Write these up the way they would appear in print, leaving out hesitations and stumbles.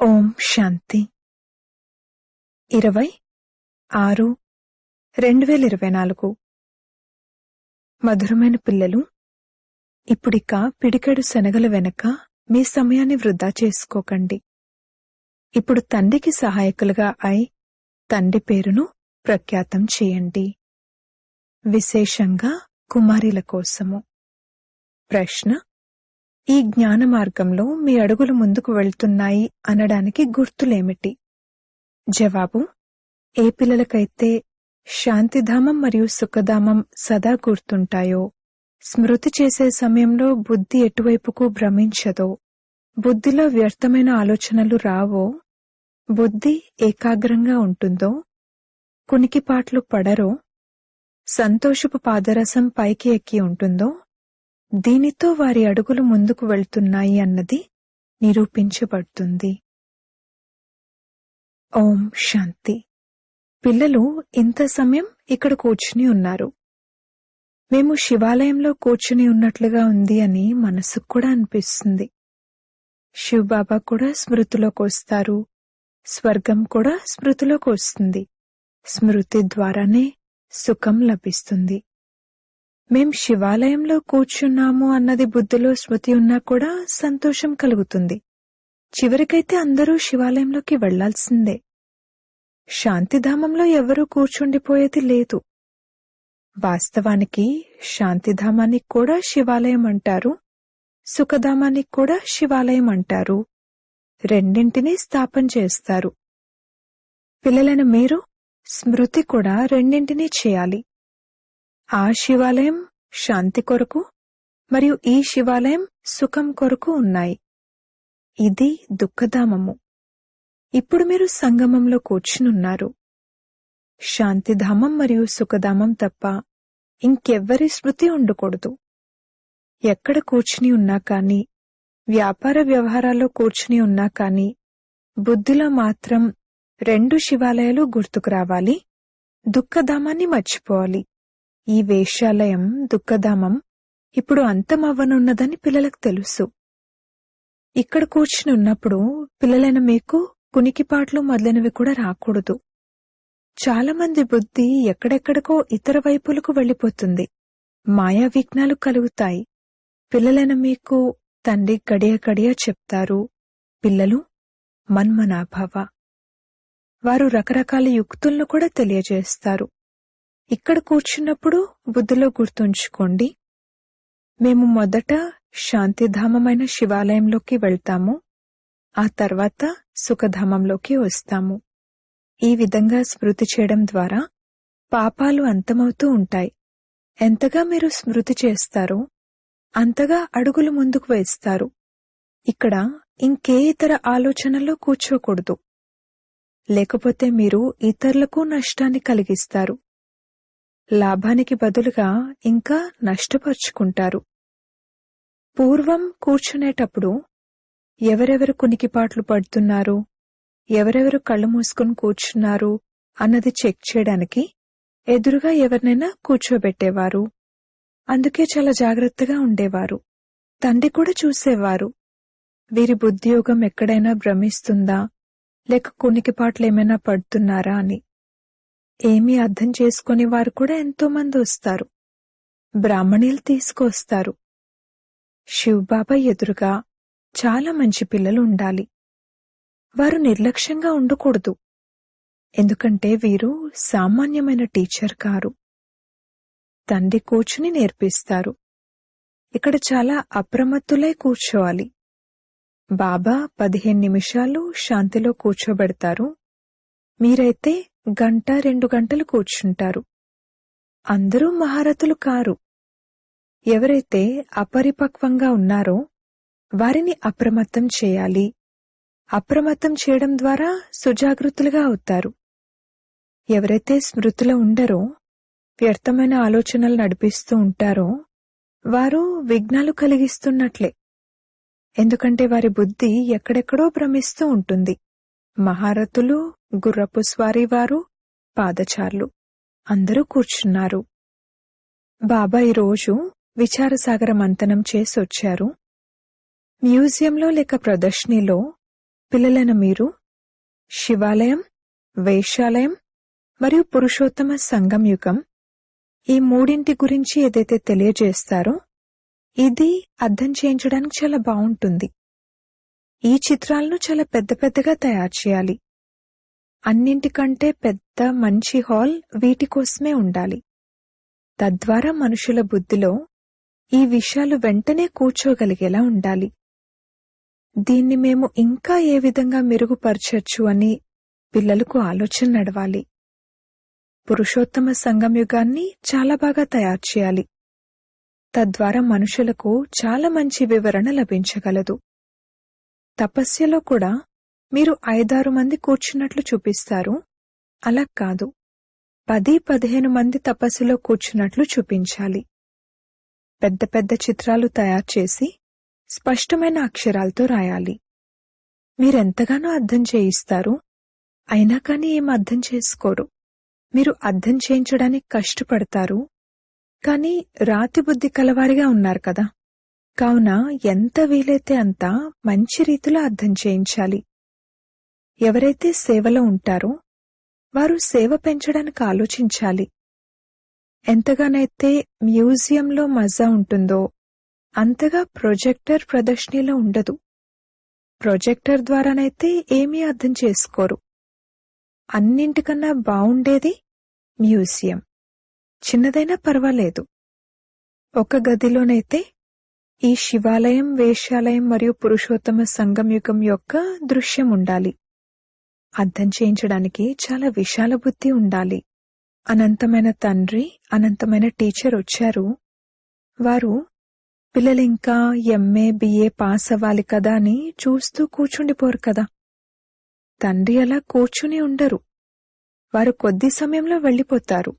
ఓం శాంతి 20/6/2024 మధురమైన పిల్లలు, ఇప్పుడిక పిడికెడు శనగల వెనక మీ సమయాన్ని వృధా చేసుకోకండి. ఇప్పుడు తండ్రికి సహాయకులుగా అయి తండ్రి పేరును ప్రఖ్యాతం చేయండి. విశేషంగా కుమారీల కోసము ప్రశ్న: ఈ జ్ఞాన మార్గంలో మీ అడుగులు ముందుకు వెళ్తున్నాయి అనడానికి గుర్తులేమిటి? జవాబు: ఏ పిల్లలకైతే శాంతిధామం మరియు సుఖధామం సదా గుర్తుంటాయో, స్మృతి చేసే సమయంలో బుద్ధి ఎటువైపుకు భ్రమించదో, బుద్ధిలో వ్యర్థమైన ఆలోచనలు రావో, బుద్ధి ఏకాగ్రంగా ఉంటుందో, కునికిపాట్లు పడరో, సంతోషపు పాదరసం పైకి ఎక్కి ఉంటుందో, దీనితో వారి అడుగులు ముందుకు వెళ్తున్నాయి అన్నది నిరూపించబడుతుంది. ఓం శాంతి. పిల్లలు ఇంత సమయం ఇక్కడ కూర్చుని ఉన్నారు. మేము శివాలయంలో కూర్చుని ఉన్నట్లుగా ఉంది అని మనసుకు కూడా అనిపిస్తుంది. శివబాబా కూడా స్మృతిలోకి వస్తారు, స్వర్గం కూడా స్మృతిలోకి వస్తుంది. స్మృతి ద్వారానే సుఖం లభిస్తుంది. మేం శివాలయంలో కూర్చున్నాము అన్నది బుద్ధిలో స్మృతి ఉన్నా కూడా సంతోషం కలుగుతుంది. చివరికైతే అందరూ శివాలయంలోకి వెళ్లాల్సిందే. శాంతిధామంలో ఎవరూ కూర్చుండిపోయేది లేదు. వాస్తవానికి శాంతిధామానికి కూడా శివాలయం అంటారు, సుఖధామానికి కూడా శివాలయం అంటారు. రెండింటినీ స్థాపన చేస్తారు. పిల్లలైన మీరు స్మృతి కూడా రెండింటినీ చేయాలి. ఆ శివాలయం శాంతి కొరకు మరియు ఈ శివాలయం సుఖం కొరకు ఉన్నాయి. ఇది దుఃఖధామము. ఇప్పుడు మీరు సంగమంలో కూర్చునున్నారు. శాంతిధామం మరియు సుఖధామం తప్ప ఇంకెవ్వరి స్మృతి ఉండకూడదు. ఎక్కడ కూర్చుని ఉన్నా కాని, వ్యాపార వ్యవహారాల్లో కూర్చుని ఉన్నా కాని, బుద్ధిలో మాత్రం రెండు శివాలయాలు గుర్తుకు రావాలి. దుఃఖధామాన్ని మర్చిపోవాలి. ఈ వేశ్యాలయం దుఃఖధామం ఇప్పుడు అంతమవ్వనున్నదని పిల్లలకు తెలుసు. ఇక్కడ కూర్చుని ఉన్నప్పుడు పిల్లలైన మీకు కునికిపాట్లు మొదలైనవి కూడా రాకూడదు. చాలా మంది బుద్ధి ఎక్కడెక్కడికో ఇతర వైపులకు వెళ్లిపోతుంది. మాయా విఘ్నాలు కలుగుతాయి. పిల్లలైన మీకు తండ్రి గడియ గడియ చెప్తారు, పిల్లలు మన్మనాభవ. వారు రకరకాల యుక్తులను కూడా తెలియజేస్తారు. ఇక్కడ కూర్చున్నప్పుడు బుద్ధిలో గుర్తుంచుకోండి, మేము మొదట శాంతిధామమైన శివాలయంలోకి వెళ్తాము, ఆ తర్వాత సుఖధామంలోకి వస్తాము. ఈ విధంగా స్మృతి చేయడం ద్వారా పాపాలు అంతమవుతూ ఉంటాయి. ఎంతగా మీరు స్మృతి చేస్తారో అంతగా అడుగులు ముందుకు వేస్తారు. ఇక్కడ ఇంకే ఇతర ఆలోచనల్లో కూర్చోకూడదు. లేకపోతే మీరు ఇతరులకు నష్టాన్ని కలిగిస్తారు. లాభానికి బదులుగా ఇంకా నష్టపరుచుకుంటారు. పూర్వం కూర్చునేటప్పుడు ఎవరెవరు కునికిపాట్లు పడుతున్నారు, ఎవరెవరు కళ్ళు మూసుకుని కూర్చున్నారు అన్నది చెక్ చేయడానికి ఎదురుగా ఎవరినైనా కూర్చోబెట్టేవారు. అందుకే చాలా జాగ్రత్తగా ఉండేవారు. తండ్రి కూడా చూసేవారు, వీరి బుద్ధియోగం ఎక్కడైనా భ్రమిస్తుందా, లేక కునికిపాట్లేమైనా పడుతున్నారా అని. ఏమీ అర్థం చేసుకుని వారు కూడా ఎంతో మంది వస్తారు. బ్రాహ్మణీలు తీసుకొస్తారు. శివబాబా ఎదురుగా చాలా మంచి పిల్లలు ఉండాలి. వారు నిర్లక్ష్యంగా ఉండకూడదు. ఎందుకంటే వీరు సామాన్యమైన టీచర్ కారు. తండ్రి కూర్చుని నేర్పిస్తారు. ఇక్కడ చాలా అప్రమత్తులై కూర్చోవాలి. బాబా 15 నిమిషాలు శాంతిలో కూర్చోబెడతారు. మీరైతే 1-2 గంటలు కూర్చుంటారు. అందరూ మహారథులు కారు. ఎవరైతే అపరిపక్వంగా ఉన్నారో వారిని అప్రమత్తం చేయాలి. అప్రమత్తం చేయడం ద్వారా సుజాగృతులుగా అవుతారు. ఎవరైతే స్మృతిలో ఉండరో, వ్యర్థమైన ఆలోచనలు నడిపిస్తూ ఉంటారో వారు విఘ్నాలు కలిగిస్తున్నట్లే. ఎందుకంటే వారి బుద్ధి ఎక్కడెక్కడో భ్రమిస్తూ ఉంటుంది. మహారథులు, గుర్రపు స్వారీ వారు, పాదచార్లు అందరూ కూర్చున్నారు. బాబా ఈరోజు విచారసాగర మంతనం చేసొచ్చారు. మ్యూజియంలో లేక ప్రదర్శనలో పిల్లలైన మీరు శివాలయం, వేశ్యాలయం మరియు పురుషోత్తమ సంగం యుగం ఈ మూడింటి గురించి ఏదైతే తెలియజేస్తారో ఇది అర్థం చేయించడానికి చాలా బాగుంటుంది. ఈ చిత్రాలను చాలా పెద్ద పెద్దగా తయారు చేయాలి. అన్నింటికంటే పెద్ద మంచి హాల్ వీటి కోసమే ఉండాలి. తద్వారా మనుషుల బుద్ధిలో ఈ విషయాలు వెంటనే కూర్చోగలిగేలా ఉండాలి. దీన్ని మేము ఇంకా ఏ విధంగా మెరుగుపరచొచ్చు అని పిల్లలకు ఆలోచన నడవాలి. పురుషోత్తమ సంగం యుగాన్ని చాలా బాగా తయారు చేయాలి. తద్వారా మనుషులకు చాలా మంచి వివరణ లభించగలదు. తపస్యలో కూడా మీరు 5-6 మంది కూర్చున్నట్లు చూపిస్తారు. అలా కాదు, 10-15 మంది తపస్సులో కూర్చున్నట్లు చూపించాలి. పెద్ద పెద్ద చిత్రాలు తయారు చేసి స్పష్టమైన అక్షరాలతో రాయాలి. మీరెంతగానో అర్థం చేయిస్తారు, అయినా కానీ ఏం అర్థం చేసుకోరు. మీరు అర్థం చేయించడానికి కష్టపడతారు, కానీ రాతి బుద్ధి కలవారిగా ఉన్నారు కదా. కావున ఎంత వీలైతే అంత మంచి రీతిలో అర్థం చేయించాలి. ఎవరైతే సేవలో ఉంటారో వారు సేవ పెంచడానికి ఆలోచించాలి. ఎంతగానైతే మ్యూజియంలో మజా ఉంటుందో అంతగా ప్రొజెక్టర్ ప్రదర్శనలో ఉండదు. ప్రొజెక్టర్ ద్వారానైతే ఏమీ అర్థం చేసుకోరు. అన్నింటికన్నా బావుండేది మ్యూజియం. చిన్నదైనా పర్వాలేదు. ఒక గదిలోనైతే ఈ శివాలయం, వేశ్యాలయం మరియు పురుషోత్తమ సంగం యుగం యొక్క దృశ్యం ఉండాలి. అర్థం చేయించడానికి చాలా విశాల బుద్ధి ఉండాలి. అనంతమైన తండ్రి, అనంతమైన టీచర్ వచ్చారు. వారు పిల్లలింకా ఎంఏ, బిఏ పాస్ అవ్వాలి కదా అని చూస్తూ కూర్చుండిపోరు కదా. తండ్రి అలా కూర్చుని ఉండరు. వారు కొద్ది సమయంలో వెళ్ళిపోతారు.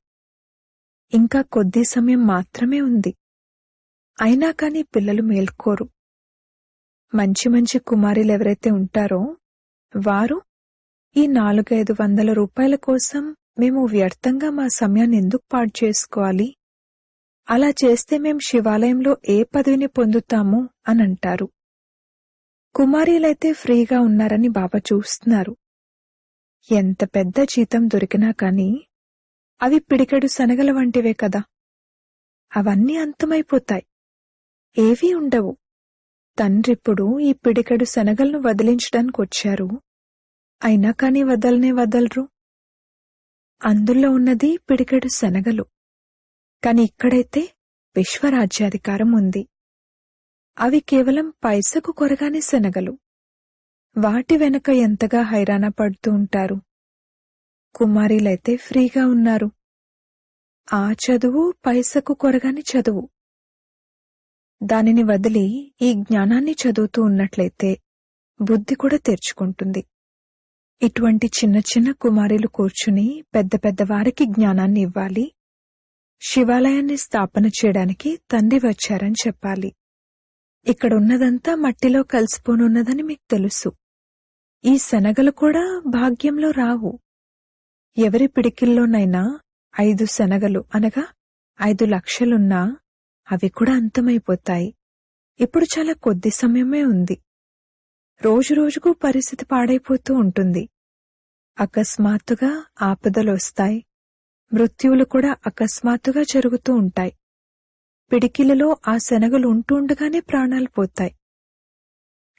ఇంకా కొద్ది సమయం మాత్రమే ఉంది. అయినా కాని పిల్లలు మేల్కోరు. మంచి మంచి కుమారులు ఎవరైతే ఉంటారో వారు ఈ 400-500 రూపాయల కోసం మేము వ్యర్థంగా మా సమయాన్ని ఎందుకు పాడు చేసుకోవాలి, అలా చేస్తే మేం శివాలయంలో ఏ పదవిని పొందుతాము అని అంటారు. కుమారీలైతే ఫ్రీగా ఉన్నారని బాబా చూస్తున్నారు. ఎంత పెద్ద జీతం దొరికినా కాని అవి పిడికెడు శనగల వంటివే కదా. అవన్నీ అంతమైపోతాయి, ఏవీ ఉండవు. తండ్రిప్పుడు ఈ పిడికెడు శనగలను వదిలించడానికి వచ్చారు. అయినా కాని వదలనే వదలరు. అందులో ఉన్నది పిడికెడు శనగలు. కాని ఇక్కడైతే విశ్వరాజ్యాధికారం ఉంది. అవి కేవలం పైసకు కొరగాని శనగలు. వాటి వెనుక ఎంతగా హైరాణ పడుతూ ఉంటారు. కుమారీలైతే ఫ్రీగా ఉన్నారు. ఆ చదువు పైసకు కొరగాని చదువు. దానిని వదిలి ఈ జ్ఞానాన్ని చదువుతూ ఉన్నట్లయితే బుద్ధి కూడా తెరుచుకుంటుంది. ఇటువంటి చిన్న చిన్న కుమారులు కూర్చుని పెద్ద పెద్ద వారికి జ్ఞానాన్ని ఇవ్వాలి. శివాలయాన్ని స్థాపన చేయడానికి తండ్రి వచ్చారని చెప్పాలి. ఇక్కడున్నదంతా మట్టిలో కలిసిపోనున్నదని మీకు తెలుసు. ఈ శనగలు కూడా భాగ్యంలో రావు. ఎవరి పిడికిల్లోనైనా 5 శనగలు అనగా 5 లక్షలున్నా అవి కూడా అంతమైపోతాయి. ఇప్పుడు చాలా కొద్ది సమయమే ఉంది. రోజురోజుకు పరిస్థితి పాడైపోతూ ఉంటుంది. అకస్మాత్తుగా ఆపదలొస్తాయి. మృత్యువులు కూడా అకస్మాత్తుగా జరుగుతూ ఉంటాయి. పిడికిలలో ఆ శనగలు ఉంటుండగానే ప్రాణాలు పోతాయి.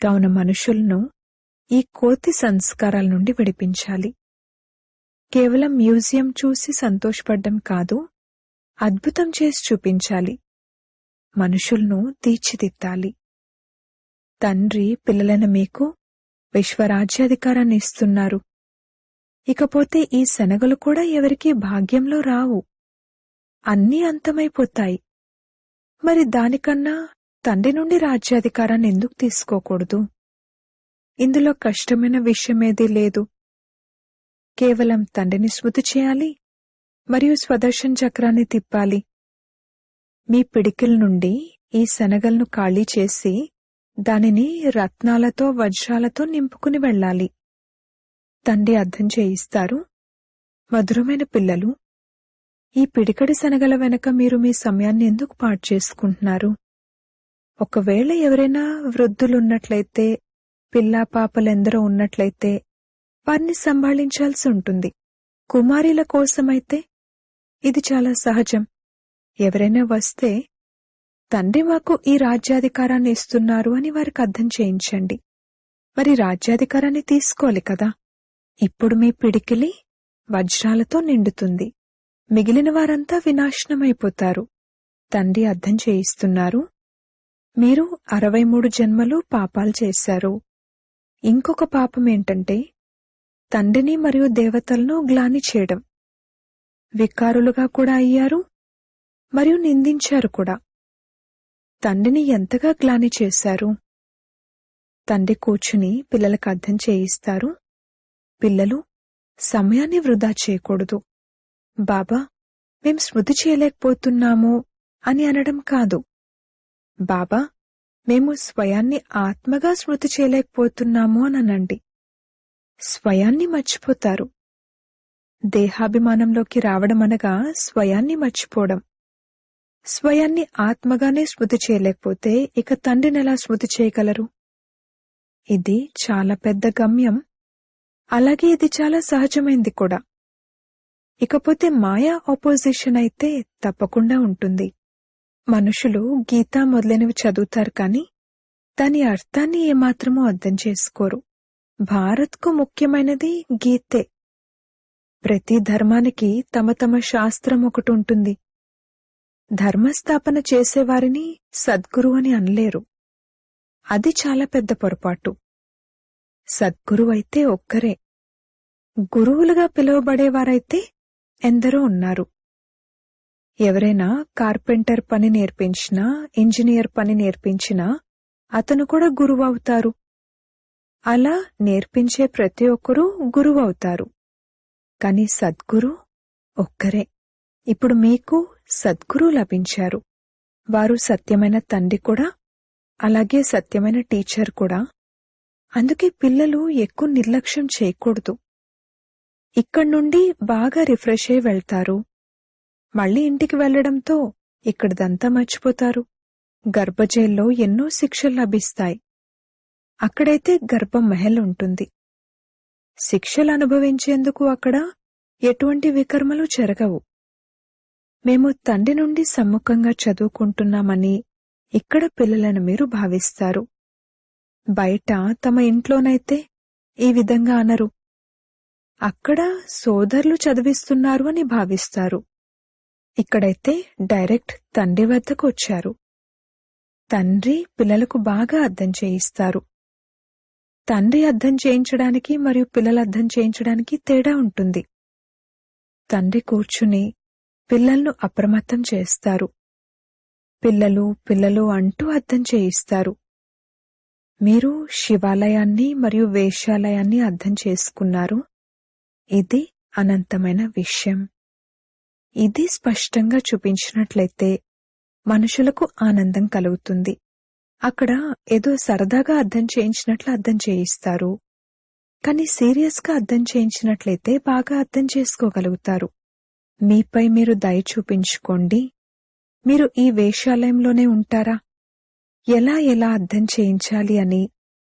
కావున మనుషులను ఈ కోతి సంస్కారాల నుండి విడిపించాలి. కేవలం మ్యూజియం చూసి సంతోషపడ్డం కాదు, అద్భుతం చేసి చూపించాలి. మనుషులను తీర్చిదిద్దాలి. తండ్రి పిల్లలైన మీకు విశ్వరాజ్యాధికారాన్ని ఇస్తున్నారు. ఇకపోతే ఈ శనగలు కూడా ఎవరికీ భాగ్యంలో రావు. అన్నీ అంతమైపోతాయి. మరి దానికన్నా తండ్రి నుండి రాజ్యాధికారాన్ని ఎందుకు తీసుకోకూడదు? ఇందులో కష్టమైన విషయమేదీ లేదు. కేవలం తండ్రిని స్మృతి చేయాలి మరియు స్వదర్శన్ చక్రాన్ని తిప్పాలి. మీ పిడికిల నుండి ఈ శనగలను ఖాళీ చేసి దానిని రత్నాలతో, వజ్రాలతో నింపుకుని వెళ్ళాలి. తండ్రి అర్థం చేయిస్తారు. మధురమైన పిల్లలు, ఈ పిడికడి శనగల వెనక మీరు మీ సమయాన్ని ఎందుకు పాడు చేసుకుంటున్నారు? ఒకవేళ ఎవరైనా వృద్ధులున్నట్లయితే పిల్లా పాపలెందరో ఉన్నట్లయితే వారిని సంభాళించాల్సి ఉంటుంది. కుమారీల కోసమైతే ఇది చాలా సహజం. ఎవరైనా వస్తే తండ్రి మాకు ఈ రాజ్యాధికారాన్ని ఇస్తున్నారు అని వారికి అర్థం చేయించండి. మరి రాజ్యాధికారాన్ని తీసుకోవాలి కదా. ఇప్పుడు మీ పిడికిలి వజ్రాలతో నిండుతుంది, మిగిలిన వారంతా వినాశనమైపోతారు. తండ్రి అర్థం చేయిస్తున్నారు, మీరు 63 జన్మలు పాపాలు చేశారు. ఇంకొక పాపమేంటంటే తండ్రిని మరియు దేవతలను గ్లాని చేయడం. వికారులుగా కూడా అయ్యారు మరియు నిందించారు కూడా. తండ్రిని ఎంతగా గ్లాని చేశారు. తండ్రి కూర్చుని పిల్లలకు అర్థం చేయిస్తారు, పిల్లలు సమయాన్ని వృధా చేయకూడదు. బాబా, మేం స్మృతి చేయలేకపోతున్నాము అని అనడం కాదు. బాబా, మేము స్వయాన్ని ఆత్మగా స్మృతి చేయలేకపోతున్నాము అని అనండి. స్వయాన్ని మర్చిపోతారు. దేహాభిమానంలోకి రావడమనగా స్వయాన్ని మర్చిపోవడం. స్వయాన్ని ఆత్మగానే స్మృతి చేయలేకపోతే ఇక తండ్రినెలా స్మృతి చేయగలరు? ఇది చాలా పెద్ద గమ్యం. అలాగే ఇది చాలా సహజమైంది కూడా. ఇకపోతే మాయా ఆపోజిషన్ అయితే తప్పకుండా ఉంటుంది. మనుషులు గీత మొదలైనవి చదువుతారు కాని దాని అర్థాన్ని ఏమాత్రమూ అర్థం చేసుకోరు. భారత్కు ముఖ్యమైనది గీతే. ప్రతి ధర్మానికి తమ తమ శాస్త్రం ఒకటి ఉంటుంది. ధర్మస్థాపన చేసేవారిని సద్గురు అని అనలేరు. అది చాలా పెద్ద పొరపాటు. సద్గురు అయితే ఒక్కరే. గురువులుగా పిలువబడేవారైతే ఎందరో ఉన్నారు. ఎవరైనా కార్పెంటర్ పని నేర్పించినా, ఇంజనీర్ పని నేర్పించినా అతను కూడా గురువవుతారు. అలా నేర్పించే ప్రతి ఒక్కరూ గురువవుతారు. కాని సద్గురు ఒక్కరే. ఇప్పుడు మీకు సద్గురు లభించారు. వారు సత్యమైన తండ్రి కూడా, అలాగే సత్యమైన టీచర్ కూడా. అందుకే పిల్లలు ఎక్కువ నిర్లక్ష్యం చేయకూడదు. ఇక్కడ్నుండి బాగా రిఫ్రెష్ అయి వెళ్తారు. మళ్లీ ఇంటికి వెళ్లడంతో ఇక్కడిదంతా మర్చిపోతారు. గర్భజైల్లో ఎన్నో శిక్షలు లభిస్తాయి. అక్కడైతే గర్భమహల్ ఉంటుంది. శిక్షలు అనుభవించేందుకు అక్కడ ఎటువంటి వికర్మలు జరగవు. మేము తండ్రి నుండి సమ్ముఖంగా చదువుకుంటున్నామని ఇక్కడ పిల్లలను మీరు భావిస్తారు. బయట తమ ఇంట్లోనైతే ఈ విధంగా అనరు. అక్కడ సోదరులు చదివిస్తున్నారు అని భావిస్తారు. ఇక్కడైతే డైరెక్ట్ తండ్రి వద్దకు వచ్చారు. తండ్రి పిల్లలకు బాగా అర్థం చేయిస్తారు. తండ్రి అర్థం చేయించడానికి మరియు పిల్లలు అర్థం చేయించడానికి తేడా ఉంటుంది. తండ్రి కూర్చుని పిల్లలను అప్రమత్తం చేస్తారు. పిల్లలు పిల్లలు అంటూ అర్థం చేయిస్తారు. మీరు శివాలయాన్ని మరియు వేశ్యాలయాన్ని అర్థం చేసుకున్నారు. ఇది అనంతమైన విషయం. ఇది స్పష్టంగా చూపించినట్లయితే మనుషులకు ఆనందం కలుగుతుంది. అక్కడ ఏదో సరదాగా అర్థం చేయించినట్లు అర్థం చేయిస్తారు. కాని సీరియస్గా అర్థం చేయించినట్లయితే బాగా అర్థం చేసుకోగలుగుతారు. మీపై మీరు దయ చూపించుకోండి. మీరు ఈ వేశ్యాలయంలోనే ఉంటారా? ఎలా ఎలా అర్థం చేయించాలి అని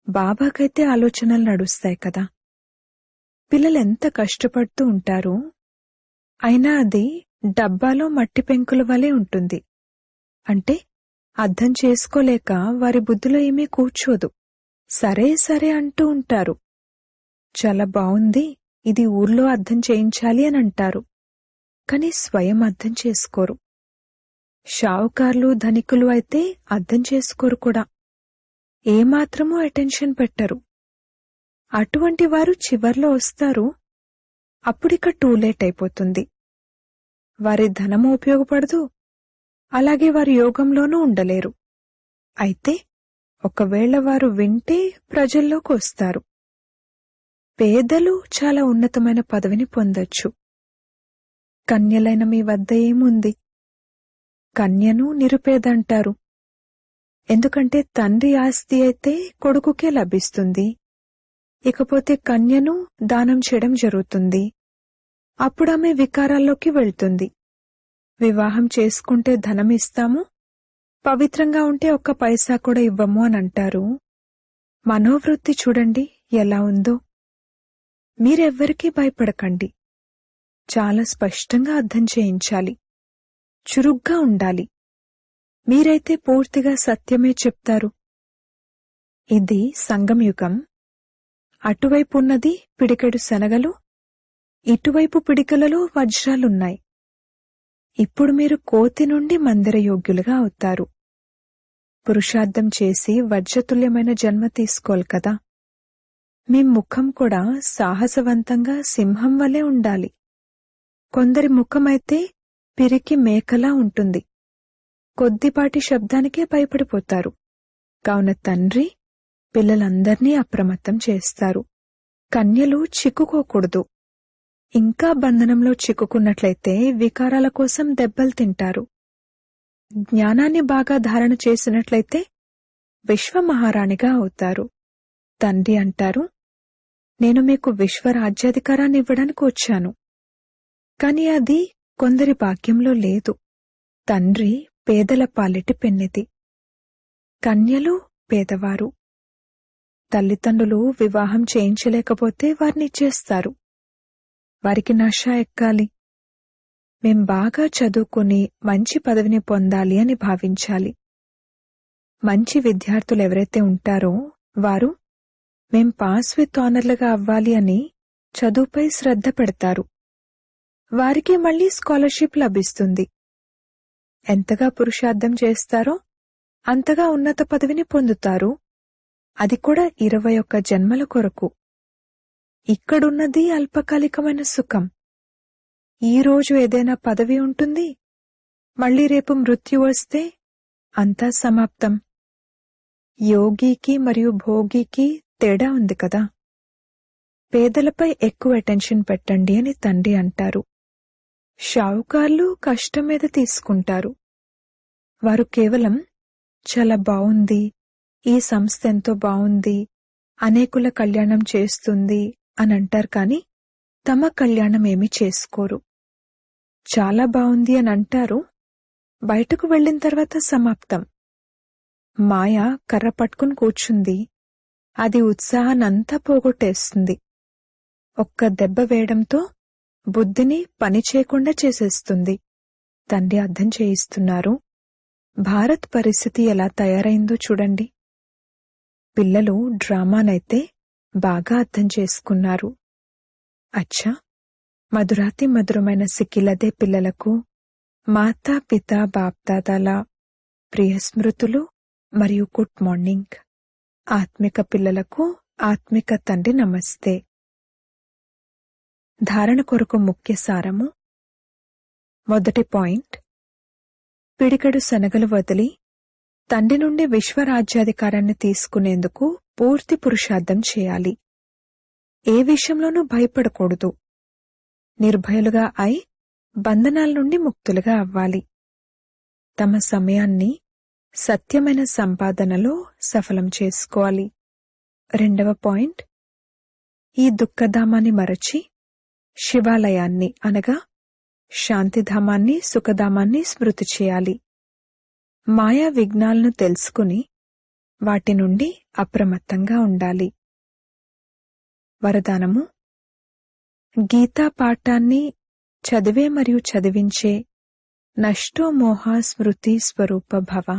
బాబాకైతే ఆలోచనలు నడుస్తాయి కదా. పిల్లలెంత కష్టపడుతూ ఉంటారు. అయినా అది డబ్బాలో మట్టి పెంకుల వలె ఉంటుంది. అంటే అర్థం చేసుకోలేక వారి బుద్ధిలో ఏమీ కూర్చోదు. సరే సరే అంటూ ఉంటారు. చాలా బావుంది, ఇది ఊర్లో అర్థం చేయించాలి అని అంటారు. కాని స్వయం అర్థం చేసుకోరు. షావుకార్లు ధనికులు అయితే అర్థం చేసుకోరు కూడా. ఏమాత్రమూ అటెన్షన్ పెట్టరు. అటువంటి వారు చివర్లో వస్తారు. అప్పుడిక టూ లేట్ అయిపోతుంది. వారి ధనము ఉపయోగపడదు, అలాగే వారి యోగంలోనూ ఉండలేరు. అయితే ఒకవేళ వారు వింటే ప్రజల్లోకి వస్తారు. పేదలు చాలా ఉన్నతమైన పదవిని పొందొచ్చు. కన్యలైన మీ వద్ద ఏముంది? కన్యను నిరుపేదంటారు. ఎందుకంటే తండ్రి ఆస్తి అయితే కొడుకుకే లభిస్తుంది. ఇకపోతే కన్యను దానం చేయడం జరుగుతుంది. అప్పుడు ఆమె వికారాల్లోకి వెళ్తుంది. వివాహం చేసుకుంటే ధనం ఇస్తాము, పవిత్రంగా ఉంటే ఒక్క పైసా కూడా ఇవ్వము అని అంటారు. మనోవృత్తి చూడండి ఎలా ఉందో. మీరెవ్వరికీ భయపడకండి. చాలా స్పష్టంగా అర్థం చేయించాలి. చురుగ్గా ఉండాలి. మీరైతే పూర్తిగా సత్యమే చెప్తారు. ఇది సంగమయుగం. అటువైపు ఉన్నది పిడికెడు శనగలు, ఇటువైపు పిడికలలో వజ్రాలున్నాయి. ఇప్పుడు మీరు కోతి నుండి మందిరయోగ్యులుగా అవుతారు. పురుషార్థం చేసి వజ్రతుల్యమైన జన్మ తీసుకోవాలి కదా. మీ ముఖం కూడా సాహసవంతంగా సింహం వలె ఉండాలి. కొందరి ముఖమైతే పిరికి మేకలా ఉంటుంది. కొద్దిపాటి శబ్దానికే భయపడిపోతారు. కావున తండ్రి పిల్లలందర్నీ అప్రమత్తం చేస్తారు. కన్యలు చిక్కుకోకూడదు. ఇంకా బంధనంలో చిక్కుకున్నట్లయితే వికారాల కోసం దెబ్బలు తింటారు. జ్ఞానాన్ని బాగా ధారణ చేసినట్లయితే విశ్వమహారాణిగా అవుతారు. తండ్రి అంటారు, నేను మీకు విశ్వరాజ్యాధికారాన్ని ఇవ్వడానికి వచ్చాను. కాని అది కొందరి భాగ్యంలో లేదు. తండ్రి పేదల పాలిటి పెన్నిది. కన్యలు పేదవారు. తల్లిదండ్రులు వివాహం చేయించలేకపోతే వారిని ఇచ్చేస్తారు. వారికి నష ఎక్కాలి. మేం బాగా చదువుకుని మంచి పదవిని పొందాలి అని భావించాలి. మంచి విద్యార్థులెవరైతే ఉంటారో వారు మేం పాస్ విత్ ఆనర్లుగా అవ్వాలి అని చదువుపై శ్రద్ధ పెడతారు. వారికి మళ్లీ స్కాలర్షిప్ లభిస్తుంది. ఎంతగా పురుషార్థం చేస్తారో అంతగా ఉన్నత పదవిని పొందుతారు. అది కూడా 21 జన్మల కొరకు. ఇక్కడున్నది అల్పకాలికమైన సుఖం. ఈ రోజు ఏదైనా పదవి ఉంటుంది, మళ్లీ రేపు మృత్యు వస్తే అంతా సమాప్తం. యోగికి మరియు భోగికి తేడా ఉంది కదా. పేదలపై ఎక్కువ అటెన్షన్ పెట్టండి అని తండ్రి అంటారు. షావుకార్లు కష్టం మీద తీసుకుంటారు. వారు కేవలం చాలా బావుంది, ఈ సంస్థ ఎంతో బావుంది, అనేకుల కళ్యాణం చేస్తుంది అని అంటారు. కాని తమ కళ్యాణం ఏమీ చేసుకోరు. చాలా బావుంది అని అంటారు, బయటకు వెళ్లిన తర్వాత సమాప్తం. మాయ కర్ర పట్టుకుని కూర్చుంది. అది ఉత్సాహాన్నంతా పోగొట్టేస్తుంది. ఒక్క దెబ్బ వేయడంతో బుద్ధిని పని చేయకుండా చేసేస్తుంది. తండ్రి అర్థం చేయిస్తున్నారు, భారత్ పరిస్థితి ఎలా తయారైందో చూడండి. పిల్లలు డ్రామానైతే బాగా అర్థం చేసుకున్నారు. అచ్చా, మధురాతి మధురమైన సిక్కిలదే పిల్లలకు మాతా పితా బాప్దాదాల ప్రియ స్మృతులు మరియు గుడ్ మార్నింగ్. ఆత్మిక పిల్లలకు ఆత్మిక తండ్రి నమస్తే. ధారణ కొరకు ముఖ్య సారము. మొదటి పాయింట్, పిడికెడు శనగలు వదిలి తండ్రి నుండి విశ్వరాజ్యాధికారాన్ని తీసుకునేందుకు పూర్తి పురుషార్థం చేయాలి. ఏ విషయంలోనూ భయపడకూడదు. నిర్భయులుగా అయి బంధనాల నుండి ముక్తులుగా అవ్వాలి. తమ సమయాన్ని సత్యమైన సంపాదనలో సఫలం చేసుకోవాలి. రెండవ పాయింట్, ఈ దుఃఖధామాన్ని మరచి శివాలయాన్ని అనగా శాంతిధామాన్ని, సుఖధామాన్ని స్మృతి చేయాలి. మాయా విఘ్నాలను తెలుసుకుని వాటి నుండి అప్రమత్తంగా ఉండాలి. వరదానము. గీతా పాఠాన్ని చదివే మరియు చదివించే నష్టో మోహ స్మృతి స్వరూప భవ.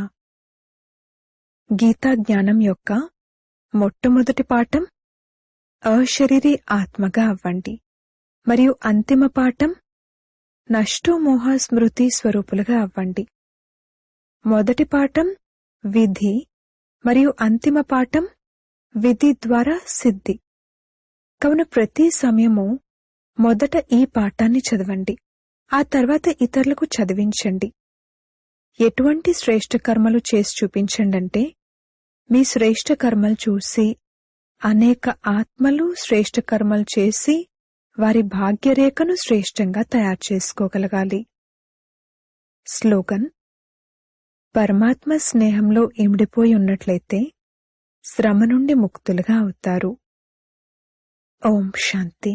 గీతా జ్ఞానం యొక్క మొట్టమొదటి పాఠం అశరీరీ ఆత్మగా అవ్వండి మరియు అంతిమ పాఠం నష్టో మోహ స్మృతి స్వరూపులుగా అవ్వండి. మొదటి పాఠం విధి మరియు అంతిమ పాఠం విధి ద్వారా సిద్ధి. కావున ప్రతి సమయము మొదట ఈ పాఠాన్ని చదవండి, ఆ తర్వాత ఇతరులకు చదివించండి. ఎటువంటి శ్రేష్ఠ కర్మలు చేసి చూపించండంటే మీ శ్రేష్ఠ కర్మలు చూసి అనేక ఆత్మలు శ్రేష్ఠ కర్మలు చేసి వారి భాగ్యరేఖను శ్రేష్టంగా తయారు చేసుకోగలగాలి. స్లోగన్. పరమాత్మ స్నేహంలో ఇమిడిపోయి ఉన్నట్లయితే శ్రమ నుండి ముక్తులుగా అవుతారు. ఓం శాంతి.